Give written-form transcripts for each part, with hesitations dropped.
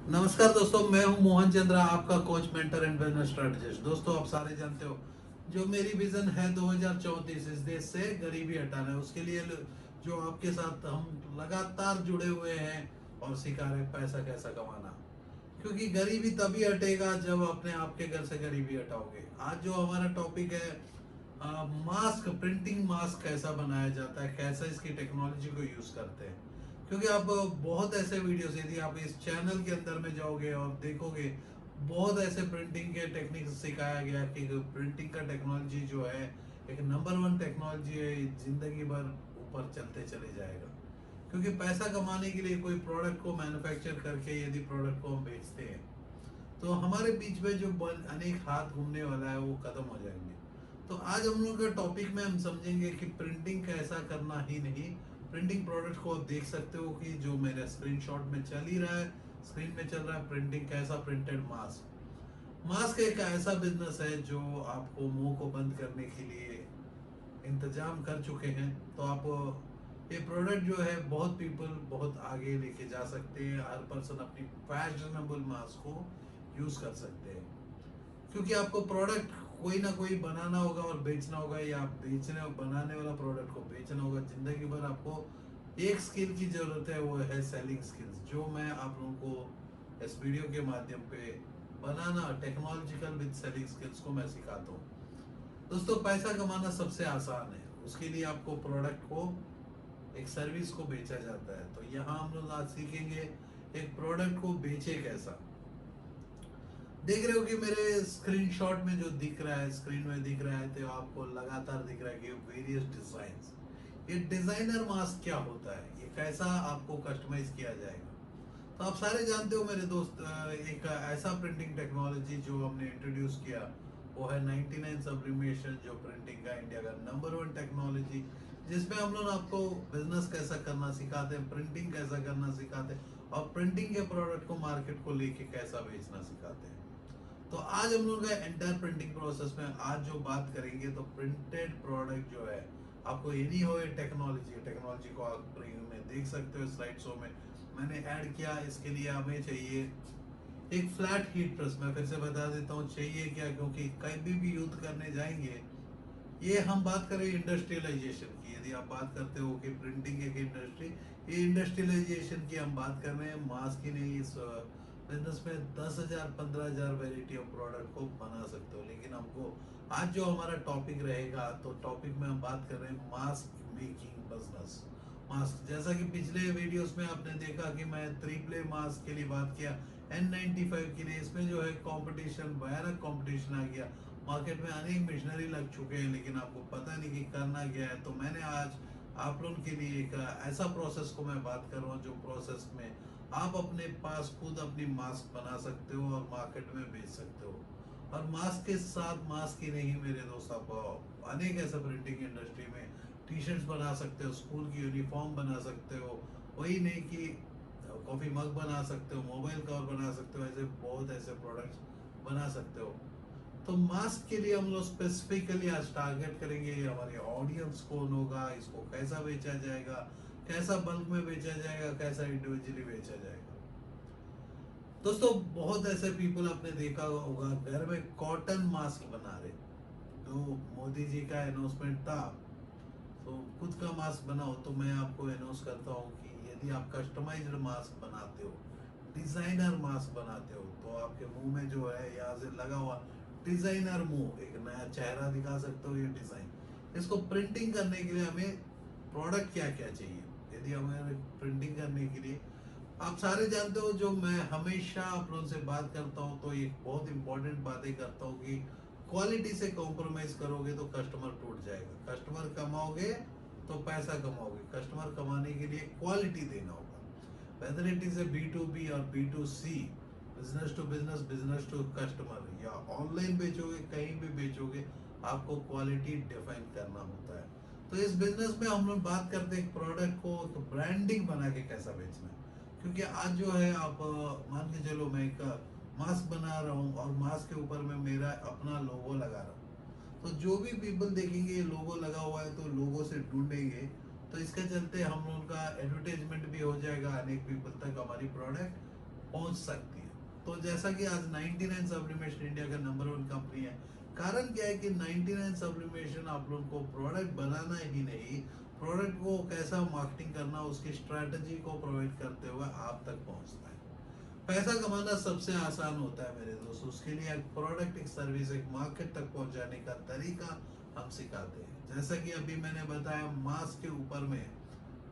नमस्कार दोस्तों, मैं हूं मोहन चंद्रा, आपका coach, mentor and business strategist. दोस्तों, आप सारे जानते हो जो मेरी विजन है 2034 इस देश से गरीबी हटाना है। उसके लिए जो आपके साथ हम लगातार जुड़े हुए हैं और सिखा रहे हैं पैसा कैसा कमाना। क्योंकि गरीबी तभी हटेगा जब अपने आपके घर से गरीबी हटाओगे। आज जो हमारा टॉपिक है, मास्क, प्रिंटिंग मास्क कैसा बनाया जाता है, कैसा इसकी टेक्नोलॉजी को यूज करते हैं। क्योंकि आप बहुत ऐसे वीडियोस, यदि आप इस चैनल के अंदर में जाओगे और देखोगे, बहुत ऐसे प्रिंटिंग के टेक्निक सिखाया गया कि प्रिंटिंग का टेक्नोलॉजी जो है एक नंबर वन टेक्नोलॉजी है, जिंदगी भर ऊपर चलते चले जाएगा। क्योंकि पैसा कमाने के लिए कोई प्रोडक्ट को मैन्युफैक्चर करके यदि प्रोडक्ट को हम बेचते हैं, तो हमारे बीच में जो अनेक हाथ घूमने वाला है वो खत्म हो जाएंगे। तो आज हम लोग का टॉपिक में हम समझेंगे कि प्रिंटिंग कैसा करना ही नहीं, प्रिंटिंग प्रोडक्ट को आप देख सकते हो कि जो मेरे स्क्रीनशॉट में चल ही रहा है, स्क्रीन में चल रहा है, प्रिंटिंग कैसा, प्रिंटेड मास्क। मास्क एक ऐसा बिजनेस है जो आपको मुंह को बंद करने के लिए इंतजाम कर चुके हैं। तो आप ये प्रोडक्ट जो है बहुत पीपल बहुत आगे लेके जा सकते हैं। हर पर्सन अपनी फैशनेबल मास्क को यूज कर सकते हैं। क्योंकि आपको प्रोडक्ट कोई ना कोई बनाना होगा और बेचना होगा, या आप बेचने और बनाने वाला प्रोडक्ट को बेचना होगा। जिंदगी भर आपको एक स्किल की जरूरत है, वो है सेलिंग स्किल्स, जो मैं आप लोगों को इस वीडियो के माध्यम पे बनाना, टेक्नोलॉजिकल विद सेलिंग स्किल्स को मैं सिखाता हूँ। दोस्तों, पैसा कमाना सबसे आसान है। उसके लिए आपको प्रोडक्ट को, एक सर्विस को बेचा जाता है। तो यहाँ हम लोग आज सीखेंगे एक प्रोडक्ट को बेचे कैसा। देख रहे हो कि मेरे स्क्रीनशॉट में जो दिख रहा है, स्क्रीन में दिख रहा है, तो आपको लगातार दिख रहा है कि वेरियस डिजाइन्स। ये डिजाइनर मास्क क्या होता है, ये कैसा आपको कस्टमाइज किया जाएगा। तो आप सारे जानते हो मेरे दोस्त, एक ऐसा प्रिंटिंग टेक्नोलॉजी जो हमने इंट्रोड्यूस किया, वो है 99 सब्लिमेशन, जो प्रिंटिंग का इंडिया का नंबर वन टेक्नोलॉजी, जिसमें हम लोग आपको बिजनेस कैसा करना सिखाते हैं, प्रिंटिंग कैसा करना सिखाते हैं, और प्रिंटिंग के प्रोडक्ट को मार्केट को लेके कैसा बेचना सिखाते हैं। तो आज हम लोग का एंटायर प्रिंटिंग प्रोसेस में आज जो बात करेंगे, तो प्रिंटेड प्रोडक्ट जो है, आपको ये नहीं हो, टेक्नोलॉजी टेक्नोलॉजी को आप में देख सकते हो। स्लाइड शो में मैंने ऐड किया। इसके लिए हमें चाहिए एक फ्लैट हीट प्रेस। मैं फिर से बता देता हूँ चाहिए क्या, क्योंकि कभी भी युद्ध करने जाएंगे, ये हम बात करें इंडस्ट्रियलाइजेशन की। यदि आप बात करते हो कि प्रिंटिंग एक इंडस्ट्री, ये इंडस्ट्रियलाइजेशन की हम बात कर रहे हैं, मास की नहीं। इस बिजनेस में 10,000 15,000 वेराइटी ऑफ प्रोडक्ट को बना सकते हो। लेकिन हमको आज जो हमारा टॉपिक रहेगा, तो टॉपिक में हम बात कर रहे हैं मास्क मेकिंग बिजनेस। मास्क, जैसा कि पिछले वीडियोस में आपने देखा कि मैं ट्रिपले मास्क के लिए बात किया, N95 के लिए। इसमें जो है कंपटीशन, भयानक कंपटीशन आ गया। मार्केट में अनेक मशीनरी लग चुके हैं, लेकिन आपको पता नहीं कि करना क्या है। तो मैंने आज आप लोगों के लिए एक ऐसा प्रोसेस को मैं बात कर रहा हूँ, जो प्रोसेस में आप अपने पास खुद अपनी मास्क बना सकते हो और मार्केट में बेच सकते हो। और मास्क के साथ, मास्क ही नहीं मेरे दोस्त, आप अनेक ऐसा प्रिंटिंग इंडस्ट्री में टी शर्ट्स बना सकते हो, स्कूल की यूनिफॉर्म बना सकते हो, वही नहीं कि कॉफी मग बना सकते हो, मोबाइल कवर बना सकते हो, ऐसे बहुत ऐसे प्रोडक्ट्स बना सकते हो। तो मास्क के लिए हम लोग स्पेसिफिकली आज टारगेट करेंगे, हमारे ऑडियंस कौन होगा, इसको कैसा बेचा जाएगा, कैसा बल्क में बेचा जाएगा, कैसा इंडिविजुअली बेचा जाएगा। दोस्तों, बहुत ऐसे पीपल आपने देखा होगा घर में कॉटन मास्क बना रहे। तो मोदी जी का अनाउंसमेंट था, तो खुद का मास्क बनाओ। तो मैं आपको अनाउंस करता हूँ कि यदि आप कस्टमाइज्ड मास्क बनाते हो, डिजाइनर मास्क बनाते हो, तो आपके मुंह में जो है यहाँ से लगा हुआ डिजाइनर मुंह, एक नया चेहरा दिखा सकते हो। ये डिजाइन, इसको प्रिंटिंग करने के लिए हमें प्रोडक्ट क्या क्या चाहिए। यदि हमें प्रिंटिंग करने के लिए, आप सारे जानते हो, जो मैं हमेशा आप लोगों से बात करता हूँ, तो एक बहुत इंपॉर्टेंट बातें करता हूँ कि क्वालिटी से कॉम्प्रोमाइज करोगे तो कस्टमर टूट जाएगा। कस्टमर कमाओगे तो पैसा कमाओगे। कस्टमर कमाने के लिए क्वालिटी देना होगा। Whether it is a B2B और B2C, business to business, business to customer, या ऑनलाइन बेचोगे, कहीं भी बेचोगे, आपको क्वालिटी डिफाइन करना होता है। तो इस बिजनेस में हम लोग बात करते हैं प्रोडक्ट को तो ब्रांडिंग बना के कैसा बेचना है। क्योंकि आज जो है, आप मान के चलो मैं एक मास्क बना रहा हूँ और मास्क के ऊपर में मेरा अपना लोगो लगा रहा हूँ, तो जो भी पीपल देखेंगे ये लोगो लगा हुआ है, तो लोगो से ढूंढेंगे। तो इसके चलते हम लोगों का एडवर्टाइजमेंट भी हो जाएगा, अनेक पीपल तक हमारी प्रोडक्ट पहुंच सकती है। तो जैसा कि आज 99 सब्लिमेशन इंडिया का नंबर 1 कंपनी है, कारण क्या है कि 99 सब्लिमेशन आप लोगों को प्रोडक्ट बनाना ही नहीं, प्रोडक्ट को कैसा मार्केटिंग करना उसकी स्ट्रैटेजी को प्रोवाइड करते हुए आप तक पहुंचता है। पैसा कमाना सबसे आसान होता है मेरे दोस्त, उसके लिए एक प्रोडक्ट, एक सर्विस, एक मार्केट तक पहुंचाने का तरीका हम सिखाते हैं। जैसा कि अभी मैंने बताया, मास्क के ऊपर में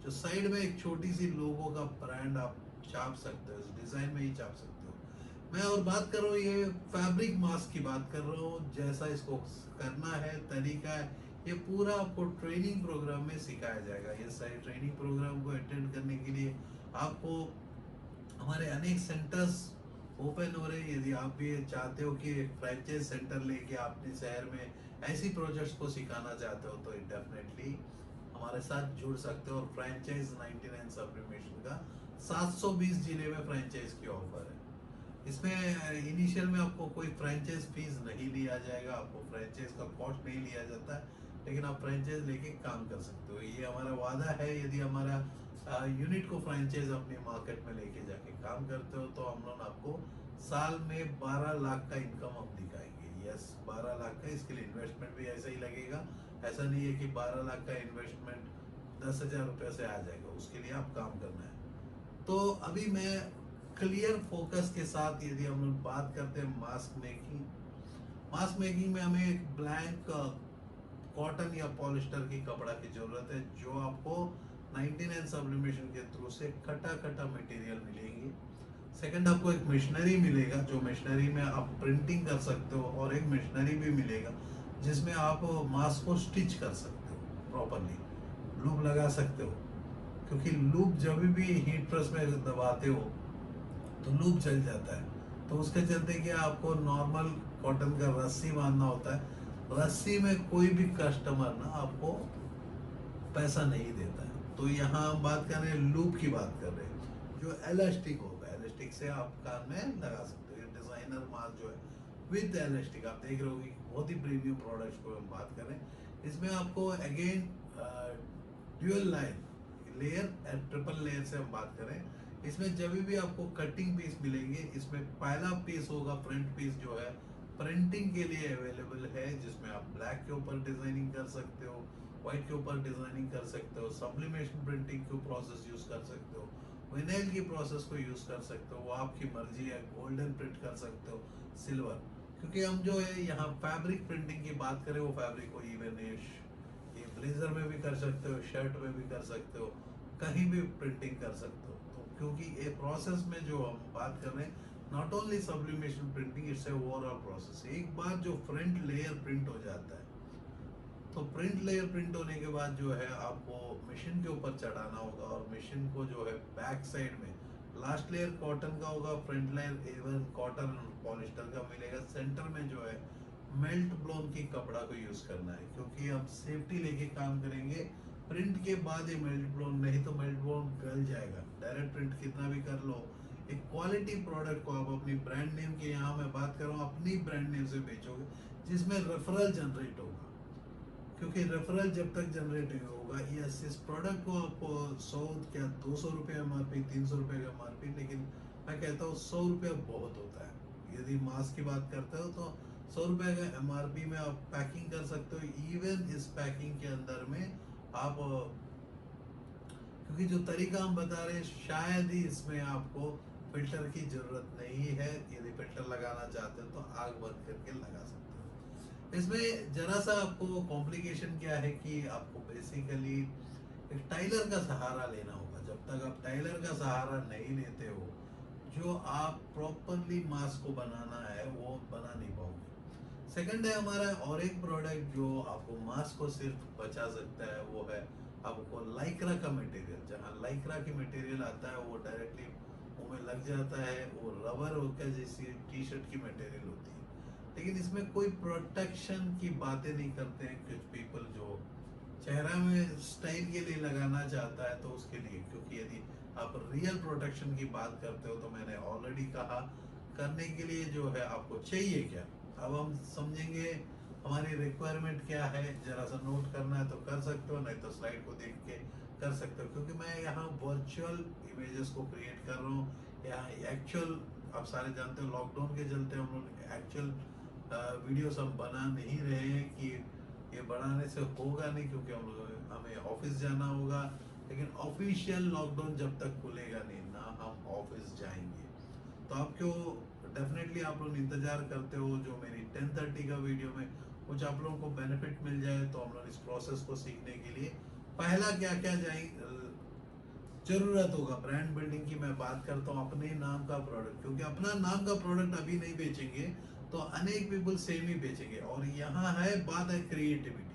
जो साइड में एक छोटी सी लोगो का ब्रांड आप छाप सकते हो, इस डिजाइन में ही छाप सकते हो। मैं और बात कर रहा हूँ ये फैब्रिक मास्क की बात कर रहा हूँ, जैसा इसको करना है, तरीका है, ये पूरा आपको ट्रेनिंग प्रोग्राम में सिखाया जाएगा। ये सारी ट्रेनिंग प्रोग्राम को अटेंड करने के लिए आपको हमारे अनेक सेंटर्स ओपन हो रहे हैं। यदि आप भी चाहते हो कि एक फ्रेंचाइज सेंटर लेके अपने शहर में ऐसी प्रोजेक्ट्स को सिखाना चाहते हो, तो डेफिनेटली हमारे साथ जुड़ सकते हो। और फ्रेंचाइज 99 सब्लिमेशन का 720 जिले में फ्रेंचाइज की ऑफर है। इसमें इनिशियल में आपको कोई फ्रेंचाइज फीस नहीं लिया जाएगा, आपको फ्रेंचाइज का कॉस्ट नहीं लिया जाता है, लेकिन आप फ्रेंचाइज लेके काम कर सकते हो। ये हमारा वादा है, यदि हमारा यूनिट को फ्रेंचाइज अपने मार्केट में लेके जाके काम करते हो, तो हम लोग आपको साल में 12 लाख का इनकम हम दिखाएंगे। यस, 12 लाख का। इसके लिए इन्वेस्टमेंट भी ऐसा ही लगेगा। ऐसा नहीं है कि 12 लाख का इन्वेस्टमेंट 10,000 रुपये से आ जाएगा, उसके लिए आप काम करना है। तो अभी मैं क्लियर फोकस के साथ, यदि हम लोग बात करते हैं मास्क मेकिंग, मास्क मेकिंग में हमें एक ब्लैंक कॉटन या पॉलिस्टर की कपड़ा की जरूरत है, जो आपको 99 सब्लिमेशन के थ्रू से कटा कटा मटेरियल मिलेंगी। सेकंड, आपको एक मशीनरी मिलेगा, जो मशीनरी में आप प्रिंटिंग कर सकते हो, और एक मशीनरी भी मिलेगा जिसमें आप मास्क को स्टिच कर सकते हो प्रॉपरली, लूप लगा सकते हो। क्योंकि लूप जब भी हीट प्रेस में दबाते हो तो लूप जल जाता है, तो उसके चलते क्या, आपको नॉर्मल कॉटन का रस्सी बांधना होता है। रस्सी में कोई भी कस्टमर ना आपको पैसा नहीं देता है। तो यहाँ हम बात कर रहे हैं, लूप की बात कर रहे हैं, जो एलास्टिक होगा, एलास्टिक से आप कान में लगा सकते हो। ये डिजाइनर मास्क जो है विद एलास्टिक, आप देख रहे हो कि बहुत ही प्रीमियम प्रोडक्ट्स को हम बात करें। इसमें आपको again dual layer, triple layer से हम बात करें, इसमें जब भी आपको कटिंग पीस मिलेंगे, इसमें पहला पीस होगा, फ्रंट पीस जो है प्रिंटिंग के लिए अवेलेबल है, जिसमें आप ब्लैक के ऊपर डिजाइनिंग कर सकते हो, व्हाइट के ऊपर डिजाइनिंग कर सकते हो, सब्लिमेशन प्रिंटिंग को प्रोसेस यूज कर सकते हो, विनाइल की प्रोसेस को यूज कर सकते हो, वो आपकी मर्जी है। गोल्डन प्रिंट कर सकते हो, सिल्वर। क्योंकि हम जो है यहाँ फैब्रिक प्रिंटिंग की बात करें, वो फैब्रिक को इवन ये ब्लेजर में भी कर सकते हो, शर्ट में भी कर सकते हो, कहीं भी प्रिंटिंग कर सकते हो। तो क्योंकि ये प्रोसेस में जो हम बात कर रहे हैं, not only sublimation printing, it's a overall process. एक बार जो फ्रंट लेयर प्रिंट हो जाता है, तो प्रिंट लेयर प्रिंट होने के बाद जो है आपको मशीन के ऊपर चढ़ाना होगा, और मशीन को जो है बैक साइड में लास्ट लेयर कॉटन का होगा, front layer even cotton polyester का मिलेगा, सेंटर में जो है मेल्ट ब्लोन की कपड़ा को यूज करना है, क्योंकि हम सेफ्टी लेके काम करेंगे। प्रिंट के बाद ये मेल्ट ब्लोन, नहीं तो मेल्ट ब्लोन गल जाएगा। डायरेक्ट प्रिंट कितना भी कर लो, एक क्वालिटी प्रोडक्ट को आप अपनी ब्रांड नेम के, यहाँ मैं बात कर रहा हूँ अपनी ब्रांड नेम से बेचोगे, जिसमें रेफरल जनरेट होगा। क्योंकि रेफरल जब तक जनरेट नहीं होगा, यस, इस प्रोडक्ट को आपको 100 क्या 200 रुपये MRP, 300 रुपये का MRP, लेकिन मैं कहता हूँ 100 रुपया बहुत होता है। यदि मास्क की बात करते हो तो 100 रुपये का MRP में आप पैकिंग कर सकते हो। इवन इस पैकिंग के अंदर में आप, क्योंकि जो तरीका हम बता रहे हैं, शायद ही इसमें आपको फिल्टर की जरूरत नहीं है। यदि फिल्टर लगाना चाहते हो तो आग बंद करके लगा सकते हो। इसमें जरा सा आपको कॉम्प्लिकेशन क्या है कि आपको बेसिकली एक टाइलर का सहारा लेना होगा। जब तक आप टाइलर का सहारा नहीं लेते हो, जो आप प्रॉपरली मास्क को बनाना है वो बना नहीं पाओगे। सेकंड है हमारा और एक प्रोडक्ट जो आपको मास्क को सिर्फ बचा सकता है, वो है आपको लाइक्रा का मटेरियल। जहाँ लाइक्रा की मटेरियल आता है, वो डायरेक्टली मुंह में लग जाता है, वो रबर होकर जैसी टी शर्ट की मटेरियल होती है, लेकिन इसमें कोई प्रोटेक्शन की बातें नहीं करते हैं कुछ पीपल, जो चेहरा में स्टाइल के लिए लगाना चाहता है तो उसके लिए। क्योंकि यदि आप रियल प्रोटेक्शन की बात करते हो, तो मैंने ऑलरेडी कहा, करने के लिए जो है आपको चाहिए क्या। अब हम समझेंगे हमारी रिक्वायरमेंट क्या है, जरा सा नोट करना है तो कर सकते हो, नहीं तो स्लाइड को देख के कर सकते हो। क्योंकि मैं यहाँ वर्चुअल इमेजेस को क्रिएट कर रहा हूँ, यहाँ एक्चुअल, आप सारे जानते हो लॉकडाउन के चलते हम लोग एक्चुअल वीडियोस हम बना नहीं रहे हैं कि ये बनाने से होगा नहीं, क्योंकि हम लोग हमें ऑफिस जाना होगा। लेकिन ऑफिशियल लॉकडाउन जब तक खुलेगा नहीं ना हम ऑफिस जाएंगे। तो आपको डेफिनेटली आप लोग इंतजार करते हो जो मेरी 10:30 का वीडियो में कुछ आप लोगों को बेनिफिट मिल जाए, तो हम लोग इस प्रोसेस को सीखने के लिए पहला क्या क्या जरूरत होगा ब्रांड बिल्डिंग की। मैं बात करता हूँ अपने नाम का प्रोडक्ट, क्योंकि अपना नाम का प्रोडक्ट अभी नहीं बेचेंगे तो अनेक पीपल सेम ही बेचेंगे। और यहाँ है बात है क्रिएटिविटी।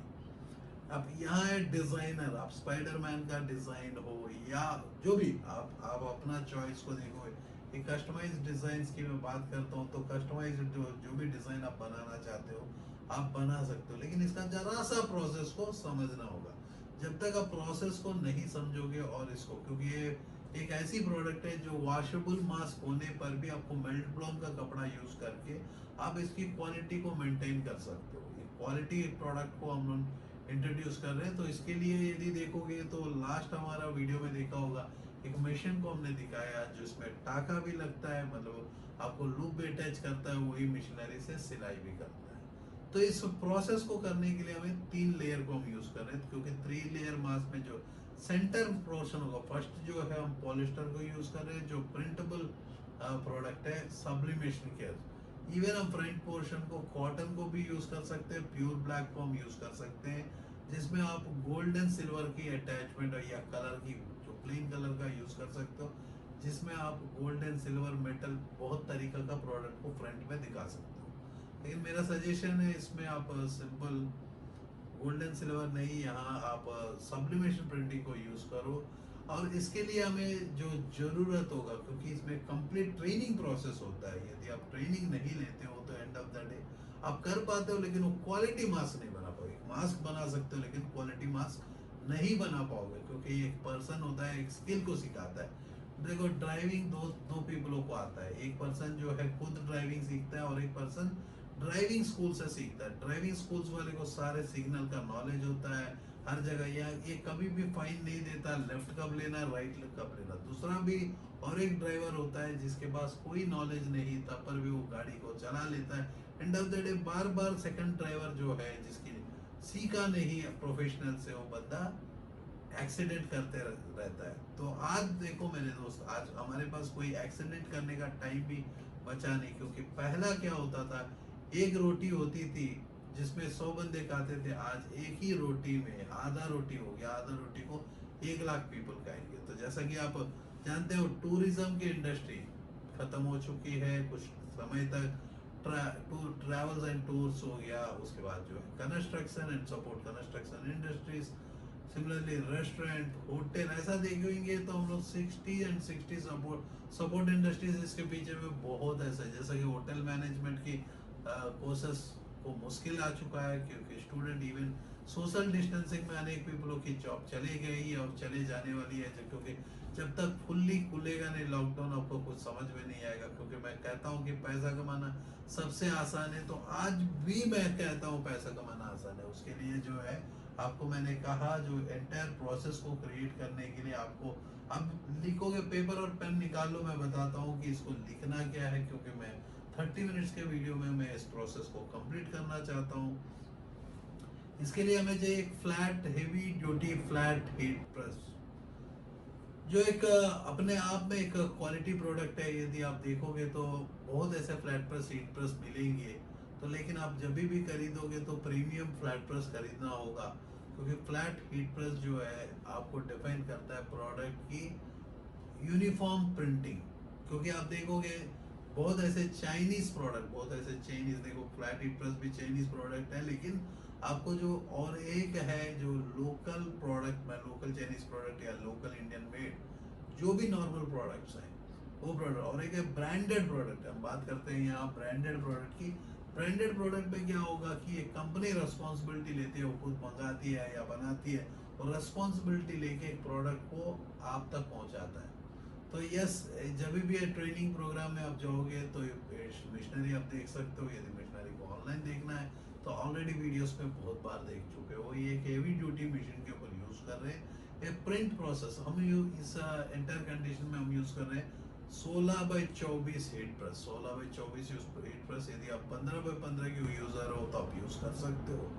अब यहाँ है डिजाइनर, आप स्पाइडरमैन का डिजाइन हो या जो भी आप अपना चॉइस को देखो। ये कस्टमाइज डिजाइन की मैं बात करता हूँ, तो कस्टमाइज जो भी डिजाइन आप बनाना चाहते हो आप बना सकते हो, लेकिन इसका जरा सा प्रोसेस को समझना होगा। जब तक आप प्रोसेस को नहीं समझोगे और इसको, क्योंकि ये एक ऐसी प्रोडक्ट है जो वॉशेबल मास्क होने पर भी आपको मेल्ट ब्लॉम का कपड़ा यूज करके आप इसकी क्वालिटी को मेंटेन कर सकते हो। ये क्वालिटी प्रोडक्ट को हम लोग इंट्रोड्यूस कर रहे हैं। तो इसके लिए यदि देखोगे तो लास्ट हमारा वीडियो में देखा होगा एक मशीन को हमने दिखाया जिसमें टाका भी लगता है, मतलब आपको लूप भी अटैच करता है, वही मशीनरी से सिलाई भी करता है। तो इस प्रोसेस को करने के लिए हमें 3 लेयर को हम यूज कर रहे हैं, क्योंकि 3 लेयर मास्क में जो सेंटर पोर्शन होगा, फर्स्ट जो है हम पॉलिस्टर को यूज कर रहे हैं जो प्रिंटेबल प्रोडक्ट है सब्लिमेशन केयर। इवन हम फ्रंट पोर्शन को कॉटन को भी यूज कर सकते हैं, प्योर ब्लैक को हम यूज कर सकते हैं जिसमें आप गोल्ड एंड सिल्वर की अटैचमेंट या कलर की जो प्लेन कलर का यूज कर सकते हो, जिसमें आप गोल्ड एंड सिल्वर मेटल बहुत तरीका का प्रोडक्ट को फ्रंट में दिखा सकते हो। लेकिन मेरा सजेशन है इसमें आप सिंपल गोल्डन सिल्वर नहीं, यहाँ आप सब्लिमेशन प्रिंटिंग को यूज करो। और इसके लिए हमें जो जरूरत होगा, क्योंकि इसमें कंप्लीट ट्रेनिंग प्रोसेस होता है, यदि आप ट्रेनिंग नहीं लेते हो तो एंड ऑफ द डे आप कर पाते हो लेकिन वो क्वालिटी मास्क नहीं बना पाओगे। मास्क बना सकते हो लेकिन क्वालिटी मास्क नहीं बना पाओगे, क्योंकि एक पर्सन होता है एक स्किल को सिखाता है। देखो ड्राइविंग दो दो पीपलों को आता है, एक पर्सन जो है खुद ड्राइविंग सीखता है और एक पर्सन ड्राइविंग स्कूल से सीखता है। ड्राइविंग स्कूल्स वाले को सारे सिग्नल का नॉलेज होता है हर जगह, ये कभी भी फाइन नहीं देता लेफ्ट कब लेना राइट कब लेना। दूसरा भी और एक ड्राइवर होता है जिसके पास कोई नॉलेज नहीं तब पर भी वो गाड़ी को चला लेता है। End of the day bar bar second driver जो है जिसकी सीखा नहीं प्रोफेशनल से, वो बंदा एक्सीडेंट करते रहता है। तो आज देखो मेरे दोस्त, आज हमारे पास कोई एक्सीडेंट करने का टाइम भी बचा नहीं, क्योंकि पहला क्या होता था, एक रोटी होती थी जिसमें 100 बंदे खाते थे, आज एक ही रोटी में आधा रोटी हो गया, आधा रोटी को 1 लाख पीपल खाएंगे। तो जैसा कि आप जानते हो टूरिज्म की इंडस्ट्री खत्म हो चुकी है कुछ समय तक। ट्रैवल्स एंड टूर्स हो गया, उसके बाद जो है construction and support construction industries, similarly restaurant hotel, ऐसा देखेंगे तो हम लोग 60 सपोर्ट इंडस्ट्रीज इसके पीछे में बहुत ऐसा है। जैसा कि होटल मैनेजमेंट की कोर्सेस को मुश्किल आ चुका है, क्योंकि स्टूडेंट इवन सोशल डिस्टेंसिंग में अनेक पीपलों की जॉब चले गई और चले जाने वाली है, क्योंकि जब तक फुल्ली खुलेगा नहीं लॉकडाउन आपको कुछ समझ में नहीं आएगा। क्योंकि मैं कहता हूँ कि पैसा कमाना सबसे आसान है, तो आज भी मैं कहता हूँ पैसा कमाना आसान है। उसके लिए जो है आपको मैंने कहा जो एंटायर प्रोसेस को क्रिएट करने के लिए आपको अब लिखोगे, पेपर और पेन निकाल लो, मैं बताता हूँ कि इसको लिखना क्या है, क्योंकि मैं 30 मिनट्स के वीडियो में मैं इस प्रोसेस को कंप्लीट करना चाहता हूँ। इसके लिए हमें चाहिए एक flat heavy duty flat heat press, जो एक अपने आप में एक क्वालिटी प्रोडक्ट है। यदि आप देखोगे तो बहुत ऐसे फ्लैट प्रेस हीट प्रेस मिलेंगे, तो लेकिन आप जब भी खरीदोगे तो प्रीमियम फ्लैट प्रेस खरीदना होगा, क्योंकि फ्लैट हीट प्रेस जो है आपको डिफाइन करता है प्रोडक्ट की यूनिफॉर्म प्रिंटिंग। क्योंकि आप देखोगे बहुत ऐसे चाइनीज प्रोडक्ट, बहुत ऐसे चाइनीज, देखो फ्लैट हीट प्रेस भी चाइनीज प्रोडक्ट है, लेकिन आपको जो और एक है जो लोकल प्रोडक्ट में लोकल चाइनीज प्रोडक्ट या लोकल इंडियन मेड जो भी नॉर्मल प्रोडक्ट्स हैं वो प्रोडक्ट, और एक है ब्रांडेड प्रोडक्ट। हम बात करते हैं यहाँ ब्रांडेड प्रोडक्ट की। ब्रांडेड प्रोडक्ट में क्या होगा कि एक कंपनी रिस्पॉन्सिबिलिटी लेती है, वो खुद मंगाती है या बनाती है और रिस्पॉन्सिबिलिटी लेके एक प्रोडक्ट को आप तक पहुंचाता है। तो यस, जब भी ट्रेनिंग प्रोग्राम में आप जाओगे तो मिशनरी आप देख सकते हो। यदि मिशनरी को ऑनलाइन देखना है तो ऑलरेडी वीडियोस में बहुत बार देख चुके हो। ये एक हेवी ड्यूटी मशीन के ऊपर यूज कर रहे हैं। एक प्रिंट प्रोसेस हम इस एंटायर कंडीशन में हम यूज कर रहे हैं 16x24 heat press, 16x24 heat press. यदि आप 15x15 की यूजर हो तो आप यूज कर सकते हो,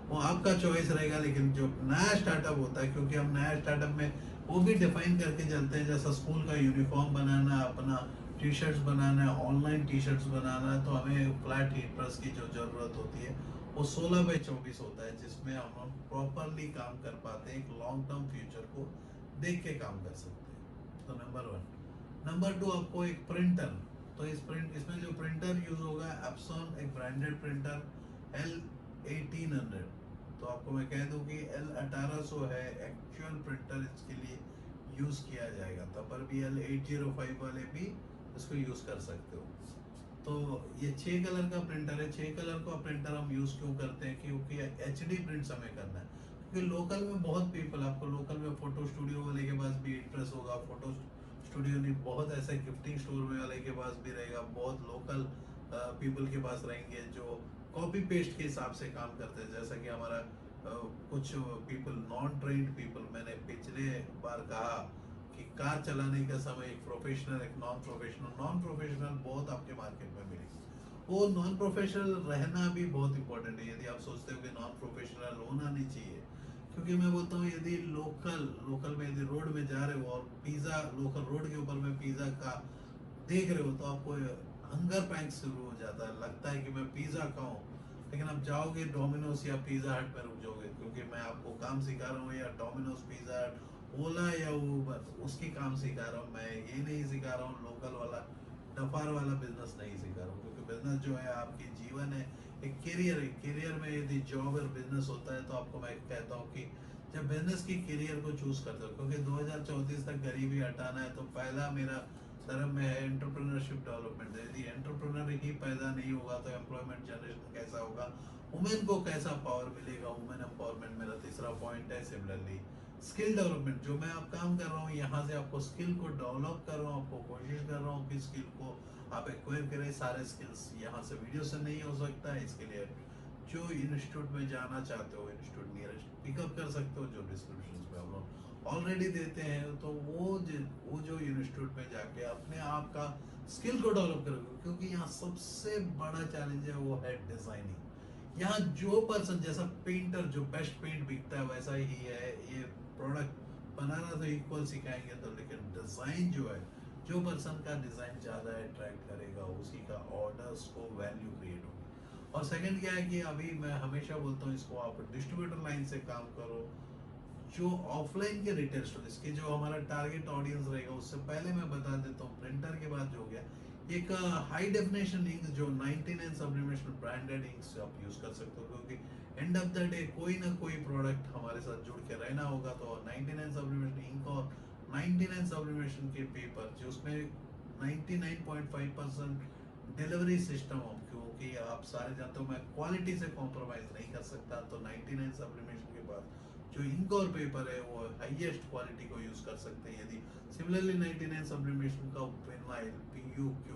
वो आपका चॉइस रहेगा। लेकिन जो नया स्टार्टअप होता है, क्योंकि हम नया स्टार्टअप में वो भी डिफाइन करके चलते हैं, जैसा स्कूल का यूनिफॉर्म बनाना है, अपना टी शर्ट्स बनाना है, ऑनलाइन टी शर्ट्स बनाना है, तो हमें फ्लैट हीट प्रेस की जो ज़रूरत होती है वो 16x24 होता है, जिसमें हम प्रॉपरली काम कर पाते हैं, एक लॉन्ग टर्म फ्यूचर को देख के काम कर सकते हैं। तो नंबर 1। नंबर 2, आपको एक प्रिंटर। तो इसमें जो प्रिंटर यूज होगा, एप्सॉन, एक ब्रांडेड प्रिंटर L1800। तो आपको मैं कह दूं कि L1800 है एक्चुअल प्रिंटर, इसके लिए यूज किया जाएगा। तब पर भी L805 वाले भी इसको यूज कर सकते हो। तो ये 6 कलर का प्रिंटर है। 6 कलर का प्रिंटर हम यूज क्यों करते हैं? क्योंकि एचडी प्रिंट्स हमें करना है। क्योंकि लोकल में बहुत पीपल, आपको लोकल में फोटो स्टूडियो वाले के पास भी इंटरेस्ट होगा, फोटो स्टूडियो नहीं, बहुत ऐसे गिफ्टिंग स्टोर में वाले के पास भी रहेगा, बहुत लोकल पीपल के पास रहेंगे जो कॉपी पेस्ट के हिसाब से काम करते हैं। जैसा कि हमारा कुछ पीपल, नॉन ट्रेन्ड पीपल, मैंने पिछले बार कहा कि कार चलाने का समय एक प्रोफेशनल, एक नॉन प्रोफेशनल। नॉन प्रोफेशनल बहुत आपके मार्केट में मिलेगी, वो नॉन प्रोफेशनल रहना भी बहुत इंपॉर्टेंट है। यदि आप सोचते हो कि नॉन प्रोफेशनल होना नहीं चाहिए, क्योंकि मैं बोलता हूँ यदि लोकल लोकल में यदि रोड में जा रहे हो और पिज़्ज़ा, लोकल रोड के ऊपर में पिज़्ज़ा का देख रहे हो, तो आपको हंगर पैंक शुरू हो जाता है, लगता है कि मैं पिज़्ज़ा खाऊं। लेकिन आप जाओगे डोमिनोज या पिज़्ज़ा हट में रुक जाओगे, क्योंकि मैं आपको काम सिखा रहा हूँ, या डोमिनोज, पिज़्ज़ा हट, ओला या ऊबर, उसकी काम सिखा रहा हूँ। मैं ये नहीं सिखा रहा हूँ लोकल वाला डफार वाला बिजनेस नहीं सिखा रहा हूँ, क्योंकि बिजनेस जो है आपकी जीवन है, एक करियर है। करियर में यदि जॉब और बिजनेस होता है, तो आपको मैं कहता हूँ कि जब बिजनेस की करियर को चूज करते हो, क्योंकि 2034 तक गरीबी हटाना है, तो पहला मेरा धर्म में है एंटरप्रेन्योरशिप डेवलपमेंट। यदि एंटरप्रेन्योर ही पैदा नहीं होगा तो एम्प्लॉयमेंट जनरेशन कैसा होगा, वुमेन को कैसा पावर मिलेगा, वुमेन एम्पावरमेंट मेरा तीसरा पॉइंट है। सिमिलरली स्किल डेवलपमेंट, जो मैं आप काम कर रहा हूँ यहाँ से आपको स्किल को डेवलप कर रहा हूँ, आपको कोशिश कर रहा हूँ कि स्किल को आप एक्वायर करें। सारे स्किल्स यहाँ से वीडियो से नहीं हो सकता है, इसके लिए जो इंस्टीट्यूट में जाना चाहते हो, इंस्टीट्यूट नियरेस्ट पिकअप कर सकते हो, जो डिस्क्रिप्शन में हम लोग ऑलरेडी देते हैं। तो वो जो इंस्टीट्यूट में जाके अपने आप का स्किल को डेवलप करोगे, क्योंकि यहाँ सबसे बड़ा चैलेंज है वो है डिजाइनिंग। यहाँ जो पर्सन, जैसा पेंटर जो बेस्ट पेंट बिकता है वैसा ही है ये प्रोडक्ट बनाना, तो इक्वल सिखाएंगे तो, लेकिन डिजाइन जो है, जो पर्सन का डिजाइन ज्यादा अट्रैक्ट करेगा उसी का ऑर्डर्स को वैल्यू क्रिएट होगी। और सेकंड क्या है कि अभी मैं हमेशा बोलता हूँ, इसको आप डिस्ट्रीब्यूटर लाइन से काम करो। जो ऑफलाइन के रिटेल स्टोर, इसके जो हमारा टारगेट ऑडियंस रहेगा, उससे पहले मैं बता देता हूँ प्रिंटर के बाद जो हो गया, एक हाई डेफिनेशन इंक जो 99 सब्लिमेशन ब्रांडेड इंक्स आप यूज कर सकते हो, क्योंकि एंड ऑफ द डे कोई ना कोई प्रोडक्ट हमारे साथ जुड़ के रहना होगा। तो 99 सब्लिमेशन इंक और 99 सब्लिमेशन के पेपर, जो उसमें 99.5% डिलीवरी सिस्टम हो, क्योंकि आप सारे जानते हो मैं क्वालिटी से कॉम्प्रोमाइज नहीं कर सकता। तो 99 सब्लिमेशन के बाद जो इंक और पेपर है वो हाईएस्ट क्वालिटी को यूज कर सकते हैं। यदि सिमिलरली 99 सब्लिमेशन का विनाइल PUQ,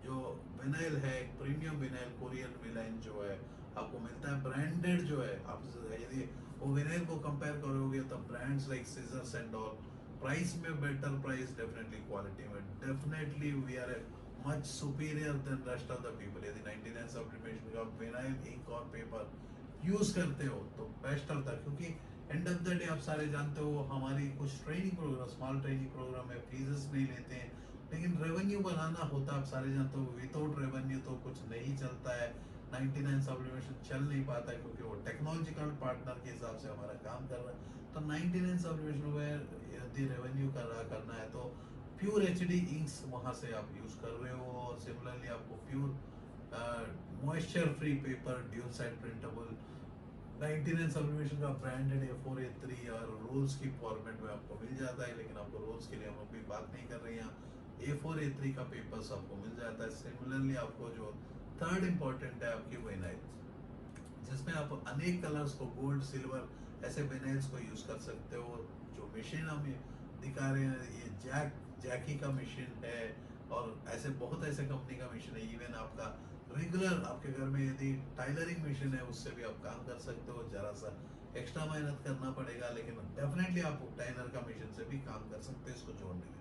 जो विनाइल है, प्रीमियम विनाइल कोरियन विनाइल जो है आपको मिलता है ब्रांडेड, जो है आप यदि वो विनाइल को कंपेयर करोगे तो brands like Caesars and all, price में बेटर प्राइस, डेफिनेटली क्वालिटी में definitely we are much superior than rest of the people. यदि 99 सब्लिमेशन का विनाइल इंक और पेपर यूज करते हो तो बेस्ट होता है, क्योंकि एंड ऑफ द डे आप सारे जानते हो हमारी कुछ training program, small training program है, फीस नहीं लेते हैं, लेकिन रेवेन्यू बनाना होता है। आप सारे जानते हो विदाउट रेवेन्यू तो कुछ नहीं चलता है। 99 सब्लिमेशन चल नहीं पाता है, क्योंकि वो टेक्नोलॉजिकल पार्टनर के हिसाब से हमारा काम कर रहा है। तो 99 सब्लिमेशन में यदि रेवेन्यू करना है तो प्योर HD इंक्स वहाँ से आप यूज कर रहे हो। और सिमिलरली आपको pure moisture free paper, dual side printable 99 sublimation का ब्रांडेड A4 A3 और रोल्स की फॉर्मेट में आपको मिल जाता है। लेकिन आपको रोल्स के लिए हम अभी बात नहीं कर रहे हैं, यहाँ A4 A3 का पेपर्स आपको मिल जाता है। सिमिलरली आपको जो थर्ड इंपॉर्टेंट है आपकी विनाइल, जिसमें आप अनेक कलर्स को, गोल्ड, सिल्वर, ऐसे विनाइल्स को यूज कर सकते हो। जो मशीन हम दिखा रहे हैं ये जैकी का मशीन है, और ऐसे बहुत ऐसे कंपनी का मशीन है। इवन आपका रेगुलर आपके घर में यदि टाइलरिंग मशीन है, उससे भी आप काम कर सकते हो। जरा सा एक्स्ट्रा मेहनत करना पड़ेगा, लेकिन डेफिनेटली आप टाइलर का मशीन से भी काम कर सकते हो इसको जोड़ने में।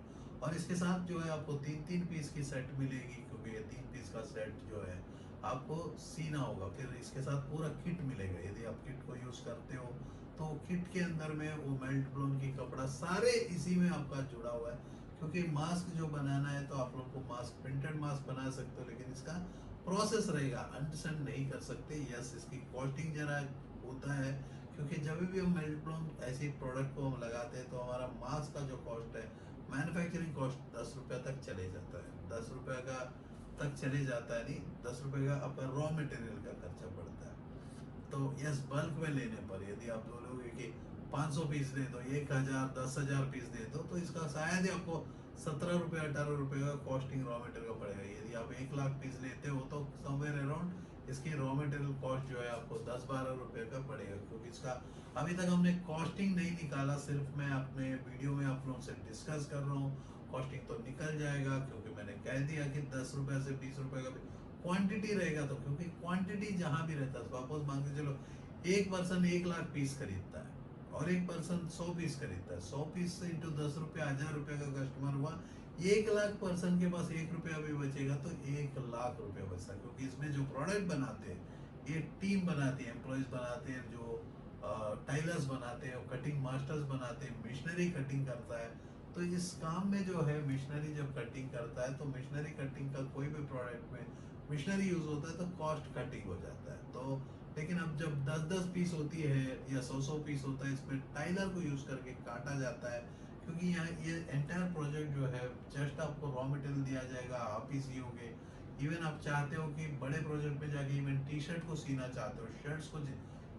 और इसके साथ जो है आपको 3-3 पीस की सेट मिलेगी, क्योंकि ये 3 पीस का सेट जो है आपको सीना होगा। फिर इसके साथ पूरा किट मिलेगा, यदि आप किट को यूज़ करते हो तो किट के अंदर में वो मेल्ट ब्लोन की कपड़ा सारे इसी में आपका जुड़ा हुआ है। क्योंकि मास्क जो बनाना है तो आप लोग को मास्क, प्रिंटेड मास्क बना सकते हो, लेकिन इसका प्रोसेस रहेगा, अंडरस्टैंड नहीं कर सकते। यस, इसकी कॉस्टिंग जरा होता है, क्योंकि जब भी हम मेल्ट ब्लोन ऐसी प्रोडक्ट को हम लगाते हैं तो हमारा मास्क का जो कॉस्ट है, मैन्युफैक्चरिंग कॉस्ट 10 रुपये तक चले जाता है, 10 रुपये का तक चले जाता है, नहीं 10 रुपये का आपका रॉ मटेरियल का खर्चा पड़ता है। तो यस, बल्क में लेने पर यदि आप बोलोगे कि 500 पीस दे दो, 1,000 10,000 पीस दे दो, तो इसका शायद ही आपको 17 रुपये 18 रुपये का कॉस्टिंग रॉ मटेरियल का पड़ेगा। यदि आप 1 लाख पीस लेते हो तो समवेयर अराउंड इसकी रॉ मटेरियल कॉस्ट जो है आपको 10-12 रुपये का पड़ेगा। क्योंकि इसका अभी तक हमने कॉस्टिंग नहीं निकाला, सिर्फ मैं अपने वीडियो में आप लोगों से डिस्कस कर रहा हूँ। कॉस्टिंग तो निकल जाएगा, क्योंकि मैंने कह दिया कि 10 रुपये से 20 रुपये का भी क्वांटिटी रहेगा। तो क्योंकि क्वांटिटी जहां भी रहता है, सपोज मान के चलो एक पर्सन 1 लाख पीस खरीदता है और एक पर्सन 100 पीस खरीदता है, 100 पीस से इंटू 10 रुपये 1,000 रुपये का कस्टमर हुआ, 1 लाख पर्सन के पास 1 रुपया भी बचेगा तो 1 लाख रुपया बचता है। क्योंकि इसमें जो प्रोडक्ट बनाते हैं ये टीम बनाती है, एम्प्लॉयज बनाते हैं, जो टाइलर्स बनाते हैं, कटिंग मास्टर्स बनाते हैं, मिशनरी कटिंग करता है। तो इस काम में जो है मिशनरी जब कटिंग करता है तो मिशनरी कटिंग का कोई भी प्रोडक्ट में मिशनरी यूज होता है तो कॉस्ट कटिंग हो जाता है। तो लेकिन अब जब 10-10 पीस होती है या 100-100 पीस होता है, इसमें टाइलर को यूज करके काटा जाता है। क्योंकि यहाँ ये एंटायर प्रोजेक्ट जो है जस्ट आपको रॉ मटेरियल दिया जाएगा, आप ही सियोगे। इवन आप चाहते हो कि बड़े प्रोजेक्ट में जाके इवन टी शर्ट को सीना चाहते हो, शर्ट्स को,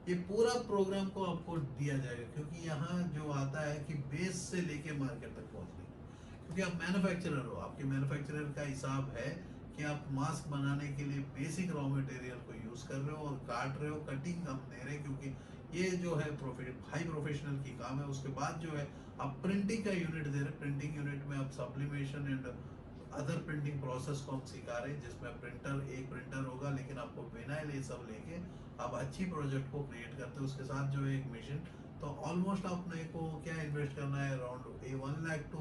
ये पूरा प्रोग्राम को आपको दिया जाएगा। क्योंकि यहाँ जो आता है कि बेस से लेके मार्केट तक पहुँचने, क्योंकि आप मैन्युफैक्चरर हो, आपके मैन्युफैक्चरर का हिसाब है कि आप मास्क बनाने के लिए बेसिक रॉ मटेरियल को यूज कर रहे हो और काट रहे हो, कटिंग हम दे रहे हैं। क्योंकि ये जो है हाई प्रोफेशनल की काम है। उसके बाद जो है आप प्रिंटिंग का यूनिट दे रहे हैं, प्रिंटिंग यूनिट में आप sublimation and other printing process को हम सिखा रहे हैं, जिसमें एक प्रिंटर होगा, लेकिन आपको विनाइल ये सब लेके आप अच्छी प्रोजेक्ट को क्रिएट करते हो। उसके साथ जो है एक मशीन, तो ऑलमोस्ट आपने को क्या इन्वेस्ट करना है, around 1 lakh to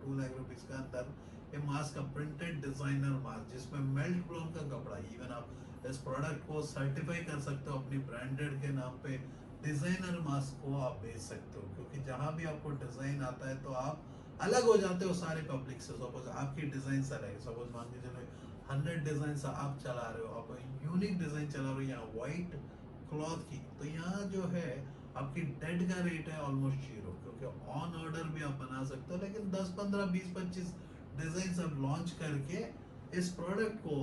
2 lakh rupees का अंदर ये मास्क का प्रिंटेड डिजाइनर मास्क, जिसमें मेल्ट ब्लोन का कपड़ा, इवन आप इस प्रोडक्ट को सर्टिफाई कर सकते हो अपनी ब्रांडेड के नाम पे, डिजाइनर मास्क को आप बेच सकते हो। क्योंकि जहां भी आपको डिजाइन आता है तो आप अलग हो जाते हो सारे पब्लिक से। सपोज आपकी डिजाइन अलग है, सपोज मान के चलो 100 डिजाइन आप चला रहे हो, आप यूनिक डिजाइन चला रहे हो यहाँ व्हाइट क्लॉथ की, तो यहाँ जो है आपकी डेड का रेट है ऑलमोस्ट 0। क्योंकि ऑन ऑर्डर भी आप बना सकते हो, लेकिन 10-15-20-25 डिजाइन आप लॉन्च करके इस प्रोडक्ट को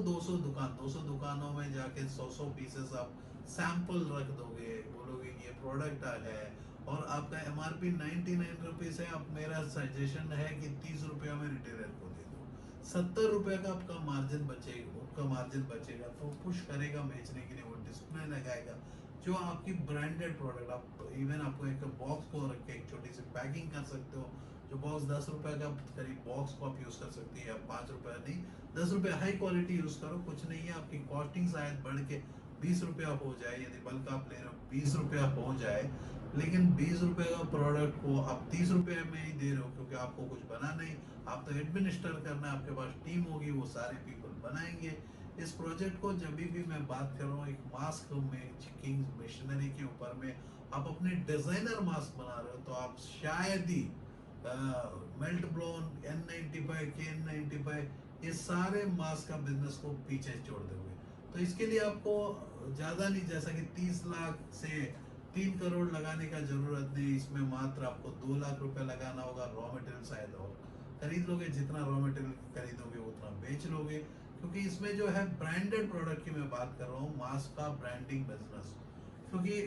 200 दुकानों में जाके 100 पीसेस आप सैंपल रख दोगे, बोलोगे कि ये प्रोडक्ट है और आपका एमआरपी 99 रुपीज है। अब मेरा सजेशन है कि 30 रुपया में रिटेलर को दे दो, 70 रुपये का आपका मार्जिन बचेगा, उसका मार्जिन बचेगा तो पुश करेगा बेचने के लिए, वो डिस्प्ले लगाएगा जो आपकी ब्रांडेड प्रोडक्ट। आप इवन आपको एक बॉक्स को रख के एक छोटी सी पैकिंग कर सकते हो, जो बॉक्स 10 रुपये का करीब बॉक्स को आप यूज कर सकते हैं, या 5 रुपये नहीं 10 रुपये, हाई क्वालिटी यूज करो, कुछ नहीं है। आपकी कॉस्टिंग शायद बढ़ के 20 रुपया हो जाए, यदि बल्क आप ले रहे हो 20 रुपया हो जाए, लेकिन 20 रुपये का प्रोडक्ट को आप 30 रुपये में ही दे रहे हो। क्योंकि आपको कुछ बना नहीं, आप तो एडमिनिस्टर करना है, आपके पास टीम होगी, वो सारे पीपल बनाएंगे इस प्रोजेक्ट को। जब भी मैं बात कर रहा हूँ एक मास्क में किंग मिशनरी के ऊपर में आप अपने डिजाइनर मास्क बना रहे हो, तो आप शायद ही मेल्ट ब्लोन, N95, KN95 ये सारे मास्क का बिजनेस को पीछे छोड़ दोगे। तो इसके लिए आपको ज्यादा नहीं, जैसा कि 30 लाख से 3 करोड़ लगाने का जरूरत नहीं, इसमें मात्र आपको 2 लाख रुपए लगाना होगा। रॉ मटेरियल शायद और खरीद लोगे, जितना रॉ मटेरियल खरीदोगे उतना बेच लोगे। क्योंकि इसमें जो है ब्रांडेड प्रोडक्ट की मैं बात कर रहा हूँ, मास्क का ब्रांडिंग बिजनेस। क्योंकि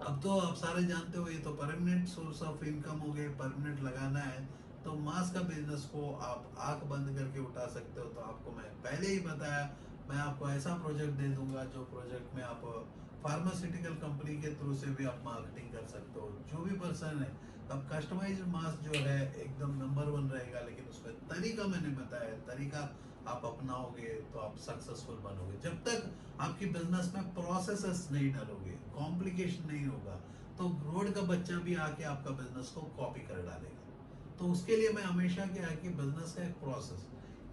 अब तो आप सारे जानते हो ये तो परमानेंट सोर्स ऑफ इनकम हो गए, परमानेंट लगाना है तो मास्क का बिजनेस को आप आंख बंद करके उठा सकते हो। तो आपको मैं पहले ही बताया, मैं आपको ऐसा प्रोजेक्ट दे दूंगा जो प्रोजेक्ट में आप फार्मास्यूटिकल कंपनी के थ्रू से भी आप मार्केटिंग कर सकते हो। जो भी पर्सन है, अब कस्टमाइज्ड मास्क जो है एकदम नंबर 1 रहेगा, लेकिन उसमें तरीका मैंने बताया, तरीका आप अपनाओगे तो आप सक्सेसफुल बनोगे। जब तक आपकी बिजनेस में प्रोसेसेस नहीं डालोगे, कॉम्प्लिकेशन नहीं होगा, तो रोड का बच्चा भी आके आपका बिजनेस को कॉपी कर डालेगा। तो उसके लिए मैं हमेशा क्या है कि बिजनेस का एक प्रोसेस,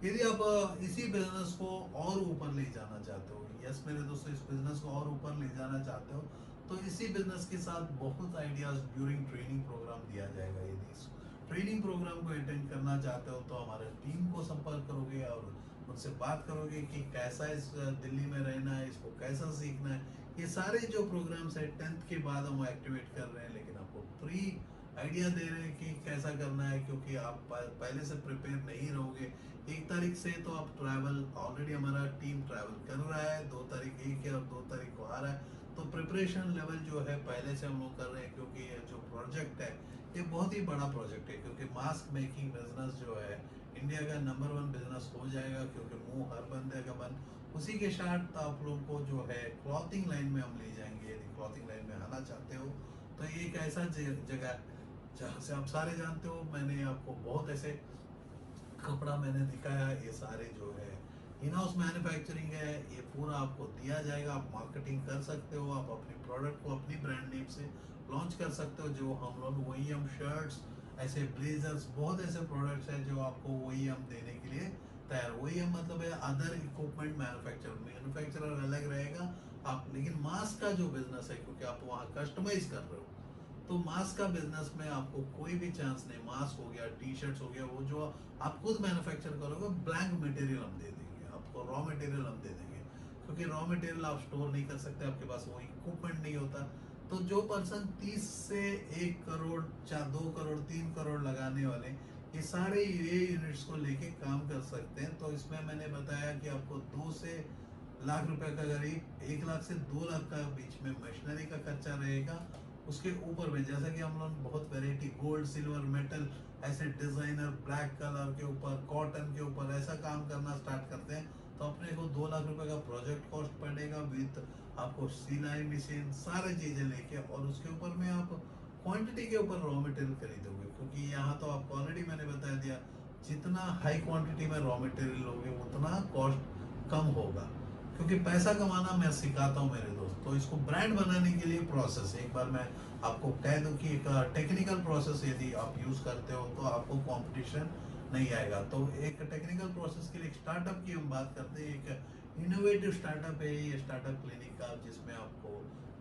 यदि आप इसी बिजनेस को और ऊपर ले जाना चाहते हो, यस मेरे दोस्तों, इस बिजनेस को और ऊपर ले जाना चाहते हो, तो इसी बिजनेस के साथ बहुत आइडियाज ड्यूरिंग ट्रेनिंग प्रोग्राम दिया जाएगा। यदि इस ट्रेनिंग प्रोग्राम को अटेंड करना चाहते हो तो हमारे टीम को संपर्क करोगे और उनसे बात करोगे कि कैसा इस दिल्ली में रहना है, इसको कैसा सीखना है। ये सारे जो प्रोग्राम्स है 10th के बाद हम एक्टिवेट कर रहे हैं, लेकिन आपको फ्री आइडिया दे रहे हैं कि कैसा करना है, क्योंकि आप पहले से प्रिपेयर नहीं रहोगे। 1 तारीख से तो आप ट्रैवल, ऑलरेडी हमारा टीम ट्रैवल कर रहा है, 2 तारीख एक है और 2 तारीख को आ रहा है, तो प्रिपरेशन लेवल जो है पहले से हम लोग कर रहे हैं, क्योंकि ये जो प्रोजेक्ट है ये बहुत ही बड़ा प्रोजेक्ट है, क्योंकि मास्क मेकिंग बिजनेस जो है इंडिया का नंबर 1 बिजनेस हो जाएगा, क्योंकि मुंह हर बंदे का बन उसी के साथ आप लोग को जो है क्लॉथिंग लाइन में हम ले जाएंगे। यदि क्लॉथिंग लाइन में आना चाहते हो तो ये एक ऐसा जगह है जहाँ से आप सारे जानते हो, मैंने आपको बहुत ऐसे कपड़ा मैंने दिखाया, ये सारे जो है इन हाउस मैन्युफैक्चरिंग है, ये पूरा आपको दिया जाएगा। आप मार्केटिंग कर सकते हो, आप अपनी प्रोडक्ट को अपनी ब्रांड नेम से लॉन्च कर सकते हो। जो हम लोग वही हम शर्ट्स, ऐसे ब्लेजर्स, बहुत ऐसे प्रोडक्ट्स हैं जो आपको वही हम देने के लिए तैयार। वही हम मतलब है अदर इक्विपमेंट मैन्युफैक्चरर, मैन्युफैक्चरर अलग रहेगा आप, लेकिन मास्क का जो बिजनेस है, क्योंकि आप वहाँ कस्टमाइज कर रहे हो, तो मास्क का बिजनेस में आपको कोई भी चांस नहीं। मास्क हो गया, टी शर्ट्स हो गया, वो जो आप खुद मैन्युफैक्चर करोगे, ब्लैंक मटेरियल हम दे देंगे आपको, रॉ मटेरियल हम दे देंगे, क्योंकि रॉ मटेरियल आप स्टोर नहीं कर सकते, आपके पास वो इक्विपमेंट नहीं होता। तो जो पर्सन 30 से 1 करोड़, 2 करोड़, 3 करोड़ लगाने वाले, ये सारे ये यूनिट्स को लेके काम कर सकते हैं। तो इसमें मैंने बताया कि आपको 2 से लाख रुपए का करीब, 1 लाख से 2 लाख का बीच में मशीनरी का खर्चा रहेगा। उसके ऊपर में जैसा कि हम लोग बहुत वैरायटी, गोल्ड, सिल्वर, मेटल, ऐसे डिजाइनर, ब्लैक कलर के ऊपर, कॉटन के ऊपर ऐसा काम करना स्टार्ट करते हैं, तो अपने को 2 लाख रुपए का प्रोजेक्ट कॉस्ट पड़ेगा, विद आपको सिलाई मशीन सारे चीजें लेके, और उसके ऊपर में आप क्वांटिटी के ऊपर रॉ मटेरियल खरीदोगे, क्योंकि यहाँ तो आपको ऑलरेडी मैंने बता दिया, जितना हाई क्वांटिटी में रॉ मटेरियल लोगे उतना कॉस्ट कम होगा, क्योंकि पैसा कमाना मैं सिखाता हूँ मेरे दोस्त। तो इसको ब्रांड बनाने के लिए प्रोसेस, एक बार मैं आपको कह दूं कि एक टेक्निकल प्रोसेस यदि आप यूज करते हो तो आपको कंपटीशन नहीं आएगा। तो एक टेक्निकल प्रोसेस के लिए एक स्टार्टअप की हम बात करते हैं, एक इनोवेटिव स्टार्टअप है ये स्टार्टअप क्लिनिक का, जिसमें आपको